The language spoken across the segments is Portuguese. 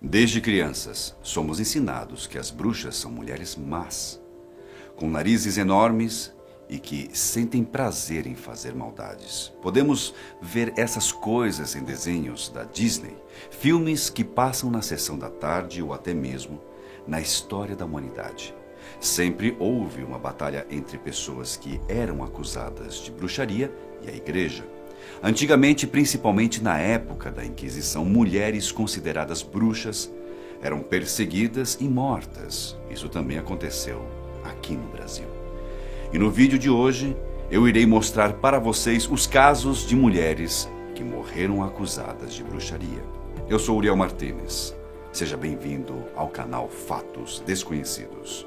Desde crianças, somos ensinados que as bruxas são mulheres más, com narizes enormes e que sentem prazer em fazer maldades. Podemos ver essas coisas em desenhos da Disney, filmes que passam na sessão da tarde ou até mesmo na história da humanidade. Sempre houve uma batalha entre pessoas que eram acusadas de bruxaria e a igreja. Antigamente, principalmente na época da Inquisição, mulheres consideradas bruxas eram perseguidas e mortas. Isso também aconteceu aqui no Brasil. E no vídeo de hoje, eu irei mostrar para vocês os casos de mulheres que morreram acusadas de bruxaria. Eu sou Uriel Martínez. Seja bem-vindo ao canal Fatos Desconhecidos.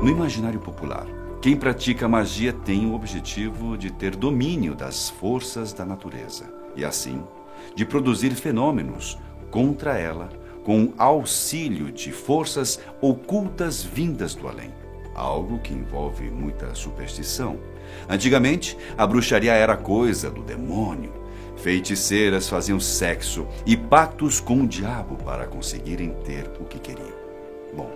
No imaginário popular, quem pratica magia tem o objetivo de ter domínio das forças da natureza e, assim, de produzir fenômenos contra ela com auxílio de forças ocultas vindas do além. Algo que envolve muita superstição. Antigamente, a bruxaria era coisa do demônio. Feiticeiras faziam sexo e pactos com o diabo para conseguirem ter o que queriam. Bom,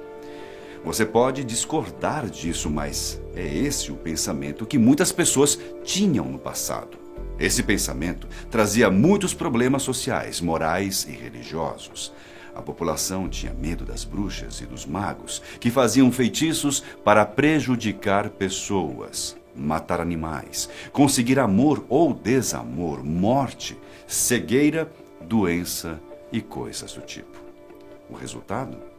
você pode discordar disso, mas é esse o pensamento que muitas pessoas tinham no passado. Esse pensamento trazia muitos problemas sociais, morais e religiosos. A população tinha medo das bruxas e dos magos, que faziam feitiços para prejudicar pessoas, matar animais, conseguir amor ou desamor, morte, cegueira, doença e coisas do tipo. O resultado?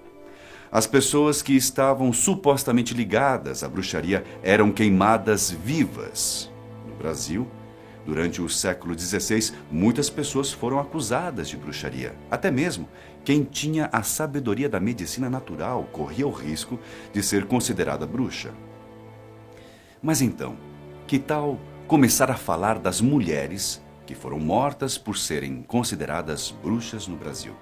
As pessoas que estavam supostamente ligadas à bruxaria eram queimadas vivas. No Brasil, durante o século XVI, muitas pessoas foram acusadas de bruxaria. Até mesmo quem tinha a sabedoria da medicina natural corria o risco de ser considerada bruxa. Mas então, que tal começar a falar das mulheres que foram mortas por serem consideradas bruxas no Brasil?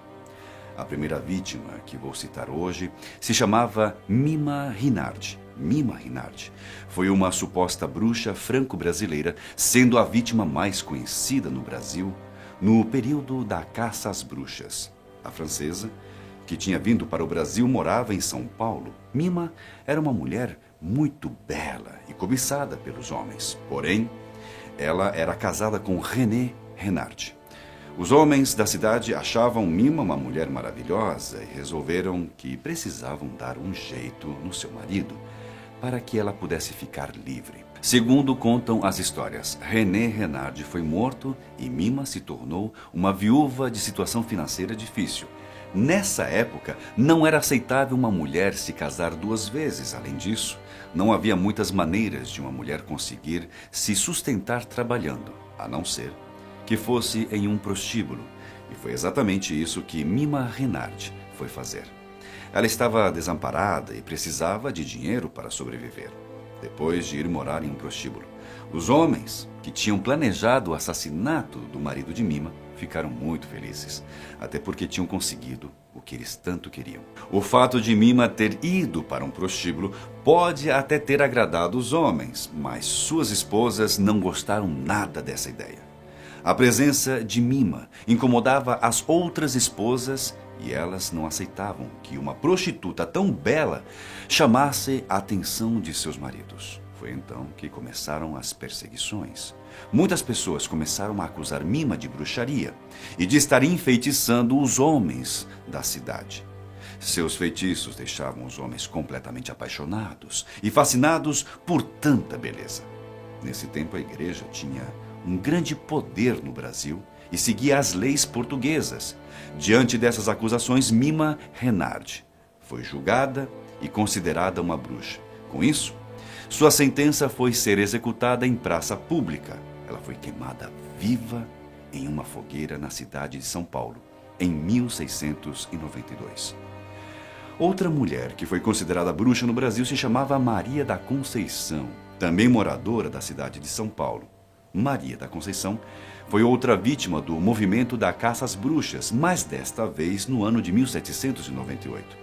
A primeira vítima que vou citar hoje se chamava Mima Rinaldi. Mima Rinaldi foi uma suposta bruxa franco-brasileira, sendo a vítima mais conhecida no Brasil no período da caça às bruxas. A francesa, que tinha vindo para o Brasil, morava em São Paulo. Mima era uma mulher muito bela e cobiçada pelos homens. Porém, ela era casada com René Renard. Os homens da cidade achavam Mima uma mulher maravilhosa e resolveram que precisavam dar um jeito no seu marido para que ela pudesse ficar livre. Segundo contam as histórias, René Renard foi morto e Mima se tornou uma viúva de situação financeira difícil. Nessa época, não era aceitável uma mulher se casar duas vezes. Além disso, não havia muitas maneiras de uma mulher conseguir se sustentar trabalhando, a não ser que fosse em um prostíbulo, e foi exatamente isso que Mima Rinaldi foi fazer. Ela estava desamparada e precisava de dinheiro para sobreviver. Depois de ir morar em um prostíbulo, os homens que tinham planejado o assassinato do marido de Mima ficaram muito felizes, até porque tinham conseguido o que eles tanto queriam. O fato de Mima ter ido para um prostíbulo pode até ter agradado os homens, mas suas esposas não gostaram nada dessa ideia. A presença de Mima incomodava as outras esposas e elas não aceitavam que uma prostituta tão bela chamasse a atenção de seus maridos. Foi então que começaram as perseguições. Muitas pessoas começaram a acusar Mima de bruxaria e de estar enfeitiçando os homens da cidade. Seus feitiços deixavam os homens completamente apaixonados e fascinados por tanta beleza. Nesse tempo, a igreja tinha um grande poder no Brasil e seguia as leis portuguesas. Diante dessas acusações, Mima Rinaldi foi julgada e considerada uma bruxa. Com isso, sua sentença foi ser executada em praça pública. Ela foi queimada viva em uma fogueira na cidade de São Paulo, em 1692. Outra mulher que foi considerada bruxa no Brasil se chamava Maria da Conceição, também moradora da cidade de São Paulo. Maria da Conceição foi outra vítima do movimento da caça às bruxas, mas desta vez no ano de 1798.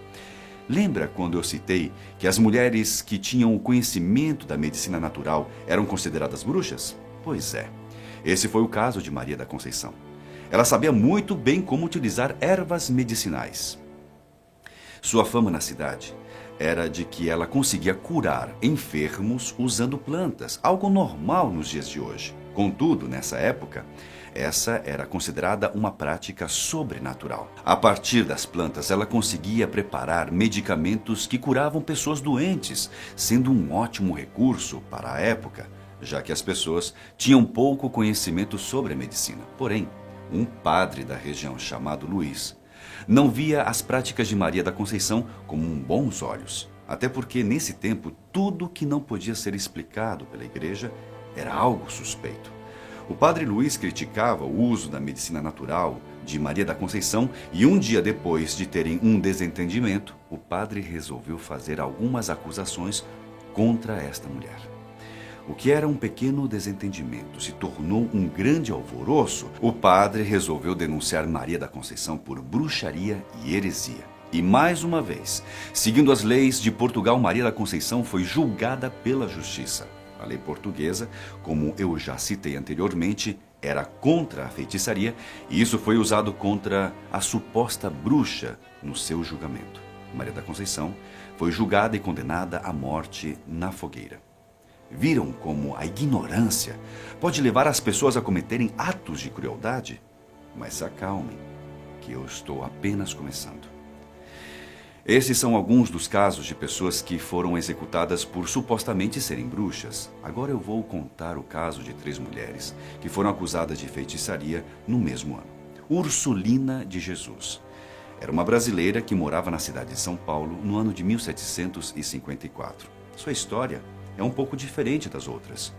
Lembra quando eu citei que as mulheres que tinham o conhecimento da medicina natural eram consideradas bruxas? Pois é, esse foi o caso de Maria da Conceição. Ela sabia muito bem como utilizar ervas medicinais. Sua fama na cidade era de que ela conseguia curar enfermos usando plantas, algo normal nos dias de hoje. Contudo, nessa época, essa era considerada uma prática sobrenatural. A partir das plantas, ela conseguia preparar medicamentos que curavam pessoas doentes, sendo um ótimo recurso para a época, já que as pessoas tinham pouco conhecimento sobre a medicina. Porém, um padre da região chamado Luís não via as práticas de Maria da Conceição com bons olhos, até porque nesse tempo tudo que não podia ser explicado pela igreja era algo suspeito. O padre Luís criticava o uso da medicina natural de Maria da Conceição e um dia depois de terem um desentendimento, o padre resolveu fazer algumas acusações contra esta mulher. O que era um pequeno desentendimento se tornou um grande alvoroço. O padre resolveu denunciar Maria da Conceição por bruxaria e heresia. E mais uma vez, seguindo as leis de Portugal, Maria da Conceição foi julgada pela justiça. A lei portuguesa, como eu já citei anteriormente, era contra a feitiçaria e isso foi usado contra a suposta bruxa no seu julgamento. Maria da Conceição foi julgada e condenada à morte na fogueira. Viram como a ignorância pode levar as pessoas a cometerem atos de crueldade? Mas se acalmem, que eu estou apenas começando. Esses são alguns dos casos de pessoas que foram executadas por supostamente serem bruxas. Agora eu vou contar o caso de 3 mulheres que foram acusadas de feitiçaria no mesmo ano. Ursulina de Jesus. Era uma brasileira que morava na cidade de São Paulo no ano de 1754. Sua história é um pouco diferente das outras.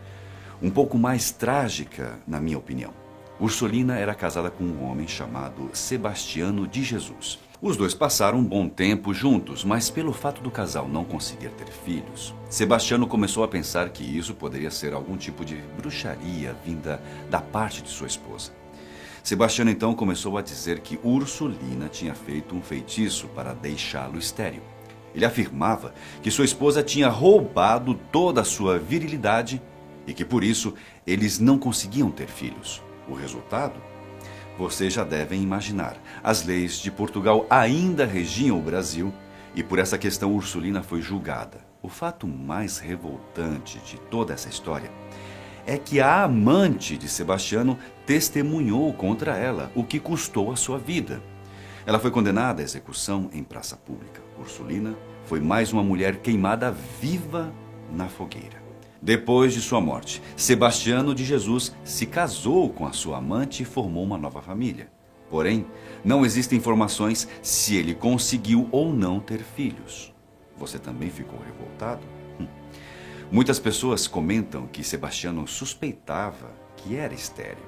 Um pouco mais trágica, na minha opinião. Ursulina era casada com um homem chamado Sebastiano de Jesus. Os dois passaram um bom tempo juntos, mas pelo fato do casal não conseguir ter filhos, Sebastiano começou a pensar que isso poderia ser algum tipo de bruxaria vinda da parte de sua esposa. Sebastiano então começou a dizer que Ursulina tinha feito um feitiço para deixá-lo estéril. Ele afirmava que sua esposa tinha roubado toda a sua virilidade e que por isso eles não conseguiam ter filhos. O resultado? Vocês já devem imaginar. As leis de Portugal ainda regiam o Brasil e por essa questão Ursulina foi julgada. O fato mais revoltante de toda essa história é que a amante de Sebastiano testemunhou contra ela, o que custou a sua vida. Ela foi condenada à execução em praça pública. Ursulina foi mais uma mulher queimada viva na fogueira. Depois de sua morte, Sebastiano de Jesus se casou com a sua amante e formou uma nova família. Porém, não existem informações se ele conseguiu ou não ter filhos. Você também ficou revoltado? Muitas pessoas comentam que Sebastiano suspeitava que era estéril,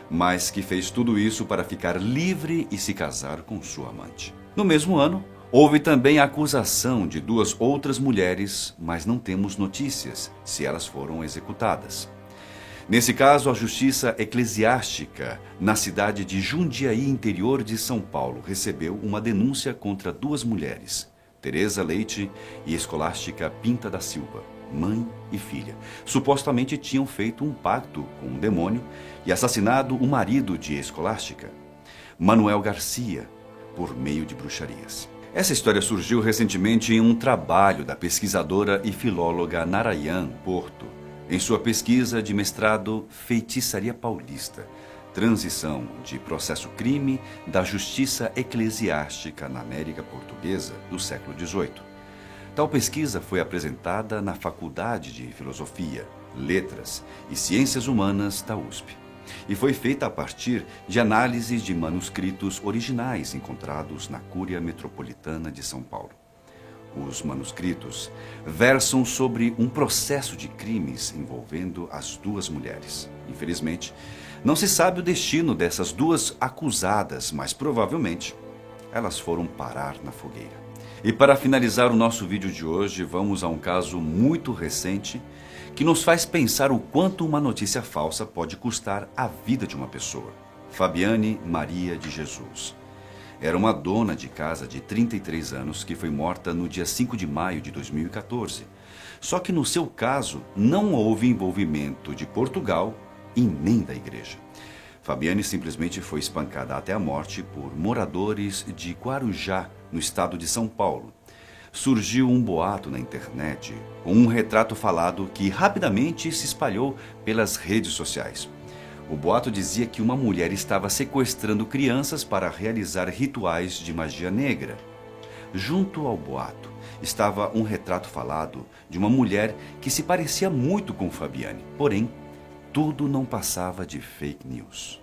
mas que fez tudo isso para ficar livre e se casar com sua amante. No mesmo ano, houve também a acusação de 2 outras mulheres, mas não temos notícias se elas foram executadas. Nesse caso, a Justiça Eclesiástica, na cidade de Jundiaí, interior de São Paulo, recebeu uma denúncia contra 2 mulheres, Teresa Leite e Escolástica Pinta da Silva, mãe e filha. Supostamente tinham feito um pacto com um demônio e assassinado o marido de Escolástica, Manuel Garcia, por meio de bruxarias. Essa história surgiu recentemente em um trabalho da pesquisadora e filóloga Narayan Porto, em sua pesquisa de mestrado Feitiçaria Paulista, transição de processo-crime da justiça eclesiástica na América Portuguesa do século XVIII. Tal pesquisa foi apresentada na Faculdade de Filosofia, Letras e Ciências Humanas da USP. E foi feita a partir de análises de manuscritos originais encontrados na Cúria Metropolitana de São Paulo. Os manuscritos versam sobre um processo de crimes envolvendo as 2 mulheres. Infelizmente, não se sabe o destino dessas 2 acusadas, mas provavelmente elas foram parar na fogueira. E para finalizar o nosso vídeo de hoje, vamos a um caso muito recente que nos faz pensar o quanto uma notícia falsa pode custar a vida de uma pessoa. Fabiane Maria de Jesus. era uma dona de casa de 33 anos que foi morta no dia 5 de maio de 2014. Só que no seu caso não houve envolvimento de Portugal e nem da igreja. Fabiane simplesmente foi espancada até a morte por moradores de Guarujá, no estado de São Paulo. Surgiu um boato na internet com um retrato falado que rapidamente se espalhou pelas redes sociais. O boato dizia que uma mulher estava sequestrando crianças para realizar rituais de magia negra. Junto ao boato estava um retrato falado de uma mulher que se parecia muito com Fabiane, porém, tudo não passava de fake news.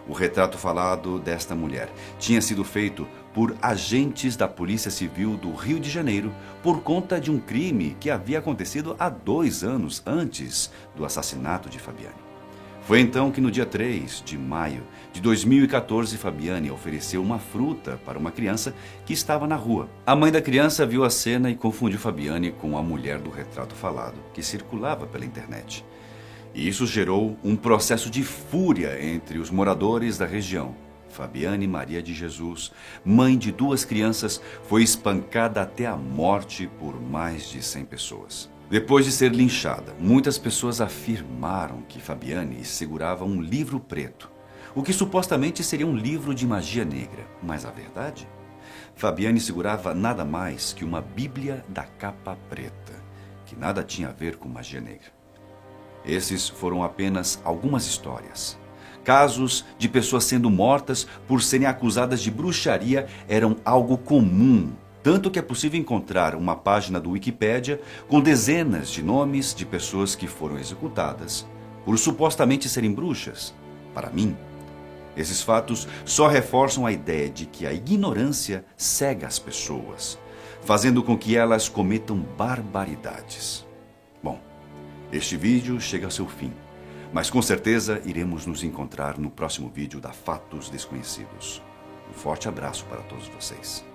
O retrato falado desta mulher tinha sido feito por agentes da Polícia Civil do Rio de Janeiro por conta de um crime que havia acontecido há 2 anos antes do assassinato de Fabiane. Foi então que no dia 3 de maio de 2014, Fabiane ofereceu uma fruta para uma criança que estava na rua. A mãe da criança viu a cena e confundiu Fabiane com a mulher do retrato falado, que circulava pela internet. E isso gerou um processo de fúria entre os moradores da região. Fabiane Maria de Jesus, mãe de 2 crianças, foi espancada até a morte por mais de 100 pessoas. Depois de ser linchada, muitas pessoas afirmaram que Fabiane segurava um livro preto, o que supostamente seria um livro de magia negra. Mas a verdade? Fabiane segurava nada mais que uma Bíblia da capa preta, que nada tinha a ver com magia negra. Esses foram apenas algumas histórias. Casos de pessoas sendo mortas por serem acusadas de bruxaria eram algo comum, tanto que é possível encontrar uma página do Wikipédia com dezenas de nomes de pessoas que foram executadas por supostamente serem bruxas. Para mim, esses fatos só reforçam a ideia de que a ignorância cega as pessoas, fazendo com que elas cometam barbaridades. Bom, este vídeo chega ao seu fim, mas com certeza iremos nos encontrar no próximo vídeo da Fatos Desconhecidos. Um forte abraço para todos vocês.